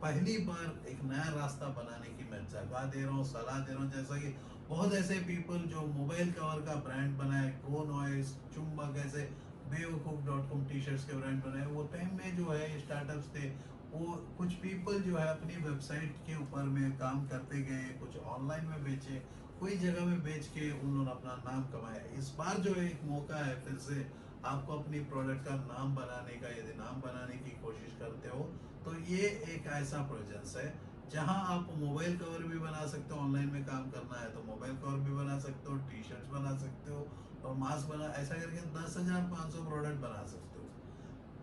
पहली बार एक नया रास्ता बनाने की मैं जगह दे रहा हूँ, सलाह दे रहा हूँ। जैसा कि बहुत ऐसे पीपल जो मोबाइल कवर का ब्रांड बनाए, गो नॉइस, चुंबक, ऐसे बेवकूफ.com टी शर्ट्स के ब्रांड बनाए, वो टाइम में जो है स्टार्टअप्स थे, वो कुछ पीपल जो है अपनी वेबसाइट के ऊपर में काम करते गए, कुछ ऑनलाइन में बेचे, कोई जगह में बेच के उन्होंने अपना नाम कमाया। इस बार जो एक मौका है फिर से आपको अपनी प्रोडक्ट का नाम बनाने का, यदि नाम बनाने की कोशिश करते हो तो ये एक ऐसा प्रोजेक्ट है जहां आप मोबाइल कवर भी बना सकते हो, ऑनलाइन में काम करना है तो मोबाइल कवर भी बना सकते हो, टी शर्ट्स बना सकते हो, और मास्क बना, ऐसा करके 10,500 प्रोडक्ट बना सकते हो।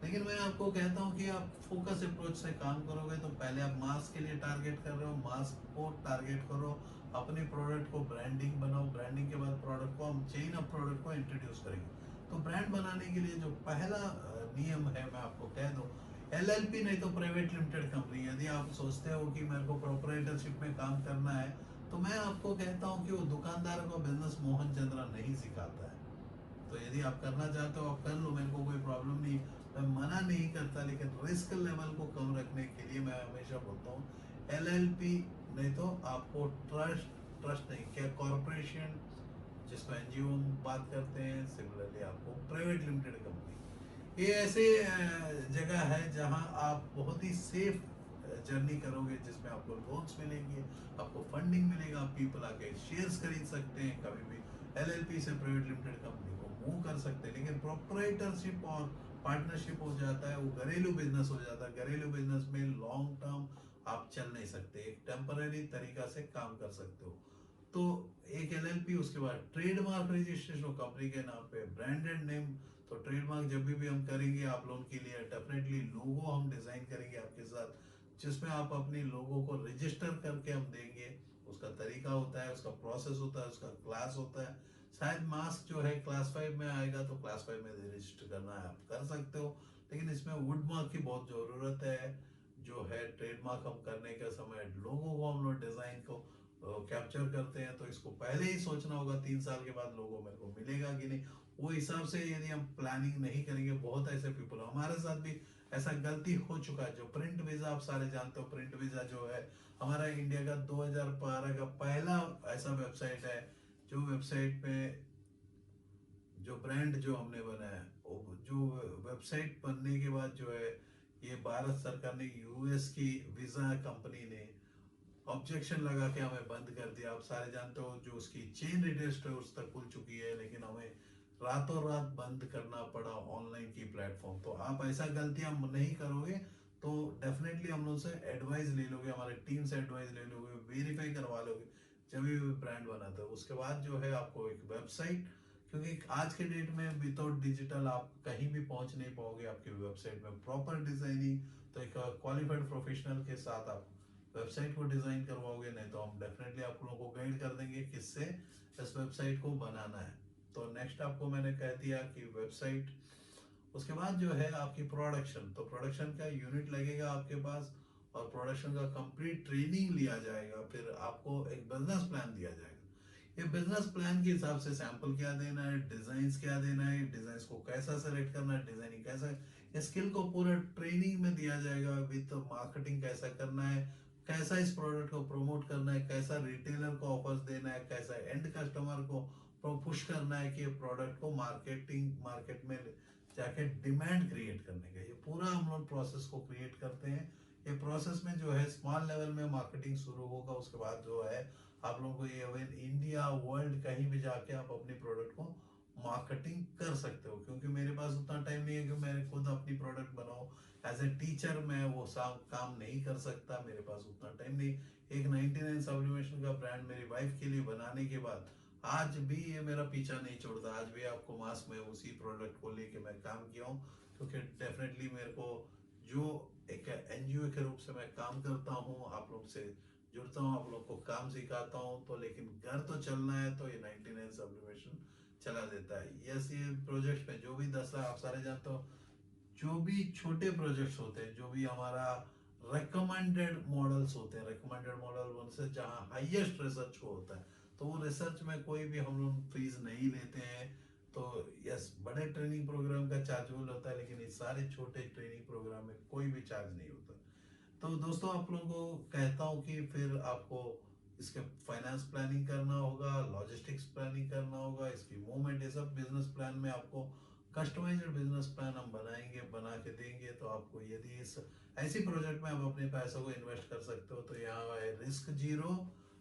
लेकिन मैं आपको कहता हूँ कि आप फोकस अप्रोच से काम करोगे, तो पहले आप मास्क के लिए टारगेट कर रहे हो, मास्क को टारगेट करो, अपने प्रोडक्ट को ब्रांडिंग बनाओ, ब्रांडिंग के बाद प्रोडक्ट को हम चेन ऑफ प्रोडक्ट को इंट्रोड्यूस करेंगे। तो ब्रांड बनाने के लिए जो पहला नियम है मैं आपको कह दूं, एलएलपी नहीं तो प्राइवेट लिमिटेड कंपनी। यदि आप सोचते हो कि मेरे को प्रोप्राइटरशिप में काम करना है, तो मैं आपको कहता हूँ कि वो दुकानदार को बिजनेस मोहन चंद्रा नहीं सिखाता है। तो यदि आप करना चाहते हो आप कर लो, मेरे को कोई प्रॉब्लम नहीं, मैं मना नहीं करता, लेकिन रिस्क लेवल को कम रखने के लिए मैं हमेशा बोलता हूँ एलएलपी नहीं तो आपको ट्रस्ट, ट्रस्ट नहीं क्या कॉरपोरेशन, जिसको एनजीओ बात करते हैं, सिमिलरली आपको प्राइवेट लिमिटेड कंपनी, ये ऐसे जगह है जहां आप बहुत ही सेफ जर्नी करोगे, जिसमें आपको लोन्स मिलेंगे, आपको फंडिंग मिलेगा, पीपल आके शेयर्स खरीद सकते हैं, कभी भी एलएलपी से प्राइवेट लिमिटेड कंपनी को मूव कर सकते हैं। लेकिन प्रोप्राइटरशिप और पार्टनरशिप हो जाता है, वो घरेलू बिजनेस हो जाता है। घरेलू बिजनेस में लॉन्ग टर्म आप चल नहीं सकते, एक टेम्पररी तरीका से काम कर सकते हो। तो एक एलएलपी, उसके बाद ट्रेडमार्क रजिस्ट्रेशन कंपनी के नाम पे, ब्रांडेड नेम। तो ट्रेडमार्क जब भी हम करेंगे आप लोगों के लिए डेफिनेटली लोगो हम डिजाइन करेंगे आपके साथ, जिसमें आप अपने लोगों को रजिस्टर करके हम देंगे। उसका तरीका होता है, उसका प्रोसेस होता है, उसका क्लास होता है। शायद मास्क जो है क्लास 5 में आएगा, तो क्लास 5 में रजिस्टर करना है आप कर सकते हो, लेकिन इसमें वुड मार्क की बहुत जरूरत है। जो है ट्रेडमार्क हम करने के समय लोगों को हम लोग डिजाइन को कैप्चर करते हैं, तो इसको पहले ही सोचना होगा 3 साल के बाद लोगो मेरे को मिलेगा कि नहीं। वो हिसाब से यदि हम प्लानिंग नहीं करेंगे, बहुत ऐसे पीपल, हमारे साथ भी ऐसा गलती हो चुका है। जो प्रिंट वीजा आप सारे जानते हो, प्रिंट वीजा जो है हमारा इंडिया का 2012 का पहला ऐसा वेबसाइट है, जो वेबसाइट पे जो ब्रांड जो हमने बनाया, जो वेबसाइट बनने के बाद जो है, ये भारत सरकार ने, यूएस की वीजा कंपनी ने ऑब्जेक्शन लगा के हमें बंद कर दिया। आप सारे जानते हो जो उसकी चेन रिटेल स्टोर्स तक खुल चुकी है, लेकिन हमें रातों रात बंद करना पड़ा ऑनलाइन की प्लेटफॉर्म। तो आप ऐसा गलतियां नहीं करोगे, तो डेफिनेटली हम लोग से एडवाइस ले लोगे, हमारे टीम से एडवाइस ले लोगे, वेरीफाई करवा लोगे जब भी ब्रांड बनाते हो। उसके बाद जो है आपको एक वेबसाइट, क्योंकि आज के डेट में विदाउट डिजिटल आप कहीं भी पहुंच नहीं पाओगे। आपकी वेबसाइट में प्रॉपर डिजाइनिंग, तो एक क्वालिफाइड प्रोफेशनल के साथ आप वेबसाइट को डिजाइन करवाओगे, नहीं तो हम डेफिनेटली आप लोगों को गाइड कर देंगे किससे इस वेबसाइट को बनाना है। तो नेक्स्ट आपको मैंने कह दिया कि वेबसाइट, उसके बाद जो है आपकी प्रोडक्शन, तो प्रोडक्शन का यूनिट लगेगा आपके पास, और प्रोडक्शन का कंप्लीट ट्रेनिंग लिया जाएगा। फिर आपको एक बिजनेस प्लान दिया जाएगा। ये बिजनेस प्लान के हिसाब से सैंपल क्या देना है, डिजाइन क्या देना है, डिजाइन को कैसा सेलेक्ट करना है, डिजाइनिंग कैसा, स्किल को पूरा ट्रेनिंग में दिया जाएगा। विद मार्केटिंग कैसा करना है, कैसा इस प्रोडक्ट को प्रमोट करना है, कैसा रिटेलर को ऑफर्स देना है, कैसा एंड कस्टमर को पुश करना है कि प्रोडक्ट को मार्केट में जाके डिमांड क्रिएट करने का, ये पूरा हम लोग प्रोसेस को क्रिएट करते हैं। ये प्रोसेस में जो है स्मॉल लेवल में मार्केटिंग शुरू होगा, उसके बाद जो है आप लोगों को ये इवन इंडिया वर्ल्ड कहीं भी जाके आप अपनी प्रोडक्ट को मार्केटिंग कर सकते हो। क्योंकि मेरे पास उतना टाइम नहीं है कि मैं खुद अपनी प्रोडक्ट बनाऊं। एज ए टीचर मैं वो काम नहीं कर सकता, मेरे पास उतना टाइम नहीं। एक 99 सब्लिमेशन का ब्रांड मेरी वाइफ के लिए बनाने के बाद आज भी ये मेरा पीछा नहीं छोड़ता। आज भी आपको मास्क में उसी प्रोडक्ट को लेके मैं काम किया हूँ, क्योंकि डेफिनेटली मेरे को जो एक एनजीओ के रूप से मैं काम करता हूँ, आप लोग से जुड़ता हूँ, आप लोग को काम सिखाता हूँ, तो लेकिन घर तो चलना है, तो ये 99 सब्लिमेशन चला देता है। यस, ये प्रोजेक्ट में जो भी 10 लाख, आप सारे जानते हो, जो भी छोटे प्रोजेक्ट्स होते हैं, जो भी हमारा रिकमेंडेड मॉडल्स होते हैं, रिकमेंडेड मॉडल उनसे जहाँ हाईएस्ट रिसर्च को होता है, तो वो रिसर्च में कोई भी हम लोग फीस नहीं लेते हैं। तो यस, बड़े ट्रेनिंग प्रोग्राम का चार्जेबल होता है, लेकिन इस सारे छोटे ट्रेनिंग प्रोग्राम में कोई भी चार्ज नहीं होता। तो दोस्तों आप लोगों को कहता हूँ कि फिर आपको इसके फाइनेंस प्लानिंग करना होगा, लॉजिस्टिक्स प्लानिंग करना होगा, इसकी मूवमेंट, ये सब बिजनेस प्लान में आपको कस्टमाइज्ड बिजनेस प्लान हम बनाएंगे, बना के देंगे। तो आपको यदि इस ऐसी प्रोजेक्ट में आप अपने पैसों को इन्वेस्ट कर सकते हो, तो यहाँ है रिस्क जीरो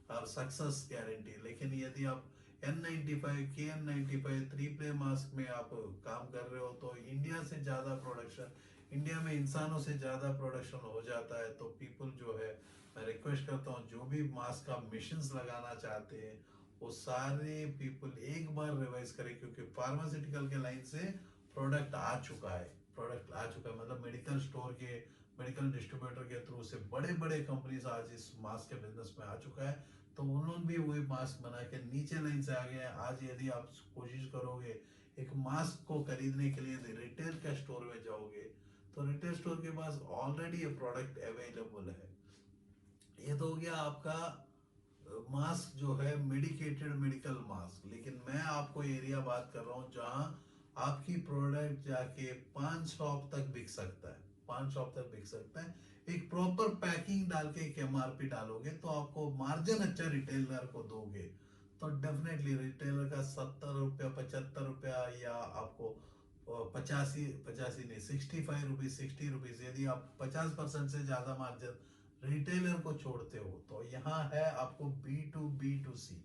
और सक्सेस गारंटी। लेकिन यदि आप N95 KN95 three play mask में आप काम कर रहे हो, तो इंडिया से ज्यादा प्रोडक्शन, इंडिया में इंसानों से ज्यादा प्रोडक्शन हो जाता है। तो पीपल जो है, मैं रिक्वेस्ट करता हूँ, जो भी मास्क का मिशंस लगाना चाहते हैं, वो सारे पीपल एक बार रिवाइज करें, क्योंकि फार्मास्यूटिकल के लाइन से प्रोडक्ट आ चुका है। प्रोडक्ट आ चुका है मतलब मेडिकल स्टोर के, मेडिकल डिस्ट्रीब्यूटर के थ्रू से बड़े बड़े कंपनीज आज इस मास्क के बिजनेस में आ चुका है। तो उन्होंने भी वही मास्क बना के नीचे लाइन से आ गए हैं। आज यदि आप कोशिश करोगे एक मास्क को खरीदने के लिए, रिटेल के स्टोर में जाओगे, तो रिटेल स्टोर के पास ऑलरेडी ये प्रोडक्ट अवेलेबल है। ये तो हो गया आपका मास्क जो है, मेडिकेटेड मेडिकल मास्क। लेकिन मैं आपको एरिया बात कर रहा हूँ जहां आपकी प्रोडक्ट जाके 5 शॉप तक बिक सकता है, 5 शॉप तक बिक सकता है। एक प्रॉपर पैकिंग डाल के एक एमआरपी डालोगे, तो आपको मार्जिन अच्छा रिटेलर को दोगे, तो डेफिनेटली रिटेलर का 70 रुपया, 75 रुपया, या आपको 85 नहीं, 65 रुपीज, 60 रुपीज, यदि आप 50% से ज्यादा मार्जिन रिटेलर को छोड़ते हो, तो यहाँ है आपको B2B2C,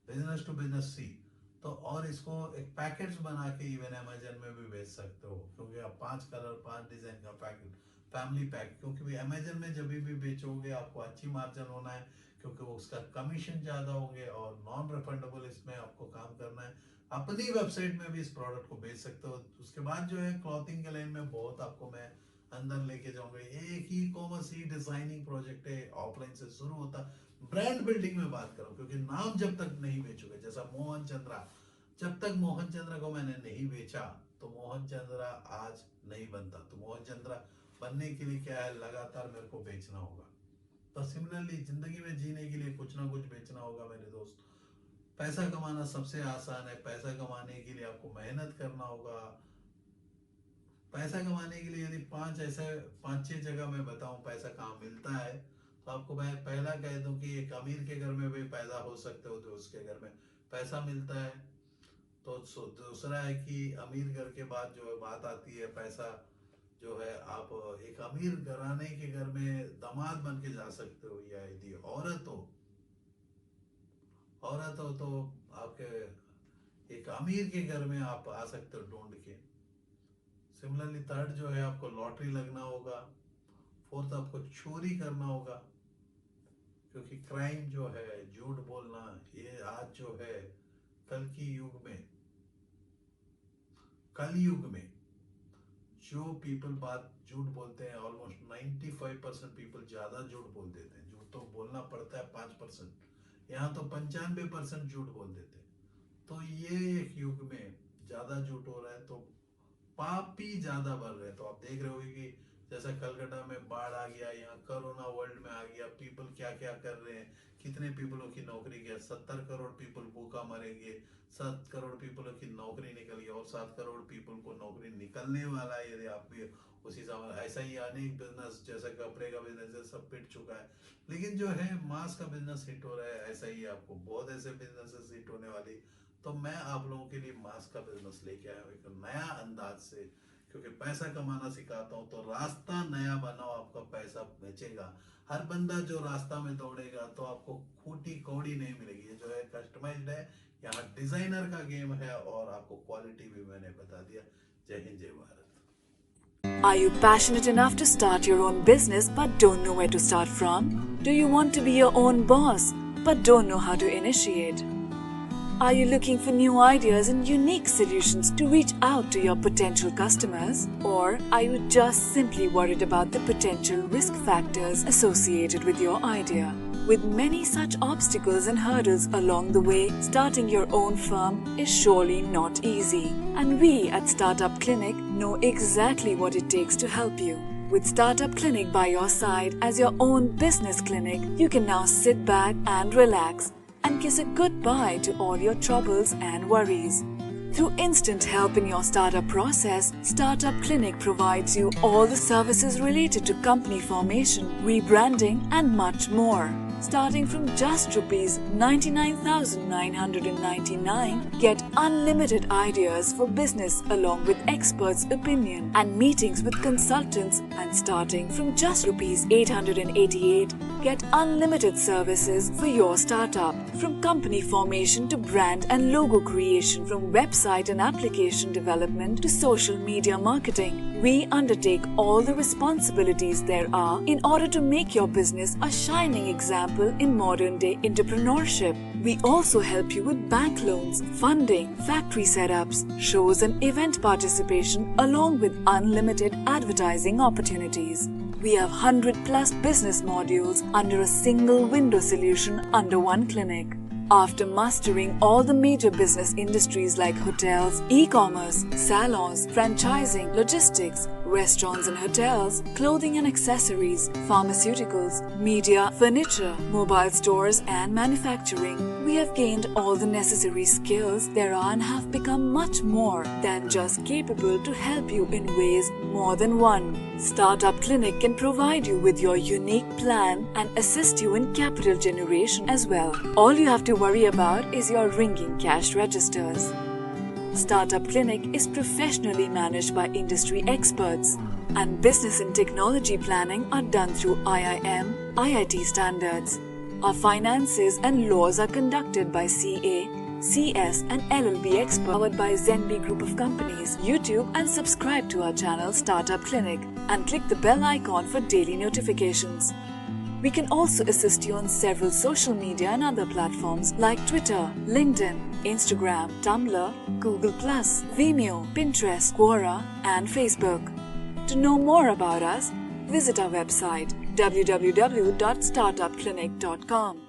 बिजनेस टू बिजनेस सी। तो और इसको एक पैकेट्स बना के इवन अमेजन में भी बेच सकते हो, क्योंकि आप 5 कलर 5 डिजाइन का पैकेट, फैमिली पैक, क्योंकि अमेजन में जब भी बेचोगे आपको अच्छी मार्जिन होना है, क्योंकि उसका कमीशन ज्यादा होंगे, और नॉन रिफंडेबल इसमें आपको काम करना है। अपनी वेबसाइट में भी इस प्रोडक्ट को बेच सकते हो। उसके बाद जो है क्लॉथिंग के लाइन में बहुत आपको मैं अंदर लेके जाऊंगा। एक ही कॉमर्स ही डिजाइनिंग प्रोजेक्ट है, ऑफलाइन से शुरू होता। ब्रांड बिल्डिंग में बात करूं, क्योंकि नाम जब तक नहीं बेचोगे, जैसा मोहन चंद्रा, जब तक मोहन चंद्रा को मैंने नहीं बेचा, तो मोहन चंद्रा आज नहीं बनता। तो मोहन चंद्रा बनने के लिए क्या है, लगातार मेरे को बेचना होगा। तो सिमिलरली जिंदगी में जीने के लिए कुछ ना कुछ बेचना होगा मेरे दोस्त। पैसा कमाना सबसे आसान है। पैसा कमाने के लिए आपको मेहनत करना होगा। पैसा कमाने के लिए यदि पांच छह जगह मैं बताऊं पैसा कहाँ मिलता है, तो आपको मैं पहला कह दूं कि एक अमीर के घर में भी पैदा हो सकते हो तो उसके घर में पैसा मिलता है। तो दूसरा है कि अमीर घर के बाद जो है बात आती है पैसा जो है, आप एक अमीर घराने के घर में दामाद बन के जा सकते हो, या यदि औरत हो तो आपके एक अमीर के घर में आप आ सकते हो ढूंढ के। सिमिलरली थर्ड जो है आपको लॉटरी लगना होगा। फोर्थ आपको चोरी करना होगा, क्योंकि क्राइम जो है, झूठ बोलना, ये आज जो है कल की युग में, कल युग में जो पीपल बात झूठ बोलते हैं, ऑलमोस्ट 95% पीपल ज्यादा झूठ बोल देते हैं। झूठ तो बोलना पड़ता है 5%, यहाँ तो 95% झूठ बोल देते हैं। तो ये एक युग में ज्यादा झूठ हो रहा है तो पापी ज्यादा बढ़ रहे हैं। तो आप देख रहे होगे कि जैसा कलकत्ता में बाढ़ आ गया, यहाँ कोरोना वर्ल्ड में आ गया, पीपल क्या क्या कर रहे हैं, कितने पीपलों की नौकरी गया, 70 करोड़ पीपल भूखा मरेंगे, 7 करोड़ पीपलों की नौकरी निकल गई और 7 करोड़ पीपल को नौकरी निकलने वाला है यदि आप भी उसी समय। ऐसा ही अनेक बिजनेस जैसा कपड़े का बिजनेस है सब पिट चुका है, लेकिन जो है मांस का बिजनेस हिट हो रहा है। ऐसा ही आपको बहुत ऐसे बिजनेसेस हिट होने वाली। तो मैं आप लोगों के लिए मास्क का बिजनेस लेके आया हूँ एक नया अंदाज से, क्योंकि पैसा कमाना सिखाता हूँ। तो रास्ता नया बनाओ, आपका पैसा बचेगा। हर बंदा जो रास्ता में दौड़ेगा तो आपको खूटी कौड़ी नहीं मिलेगी। ये जो है कस्टमाइज्ड है, यहाँ डिजाइनर का गेम है, और आपको क्वालिटी भी मैंने बता दिया। जय हिंद, जय Bharat. Are you passionate enough to start your own business but don't know where to start from? Do you want to be your own boss but don't know how to initiate? Are you looking for new ideas and unique solutions to reach out to your potential customers? Or are you just simply worried about the potential risk factors associated with your idea? With many such obstacles and hurdles along the way, starting your own firm is surely not easy. And we at Startup Clinic know exactly what it takes to help you. With Startup Clinic by your side as your own business clinic, you can now sit back and relax and kiss a goodbye to all your troubles and worries. Through instant help in your startup process, Startup Clinic provides you all the services related to company formation, rebranding and much more. Starting from just Rs 99,999, get unlimited ideas for business along with experts' opinion and meetings with consultants, and starting from just Rs 888, get unlimited services for your startup. From company formation to brand and logo creation, from website and application development to social media marketing, we undertake all the responsibilities there are in order to make your business a shining example in modern day entrepreneurship. We also help you with bank loans, funding, factory setups, shows and event participation along with unlimited advertising opportunities. We have 100+ business modules under a single window solution under one clinic. After mastering all the major business industries like hotels, e-commerce, salons, franchising, logistics, restaurants and hotels, clothing and accessories, pharmaceuticals, media, furniture, mobile stores and manufacturing, we have gained all the necessary skills there are and have become much more than just capable to help you in ways more than one. Startup Clinic can provide you with your unique plan and assist you in capital generation as well. All you have to worry about is your ringing cash registers. Startup Clinic is professionally managed by industry experts, and business and technology planning are done through IIM, IIT standards. Our finances and laws are conducted by CA, CS and LLB experts, powered by Zenby Group of Companies. YouTube and subscribe to our channel Startup Clinic and click the bell icon for daily notifications. We can also assist you on several social media and other platforms like Twitter, LinkedIn, Instagram, Tumblr, Google+, Vimeo, Pinterest, Quora and Facebook. To know more about us, visit our website www.startupclinic.com.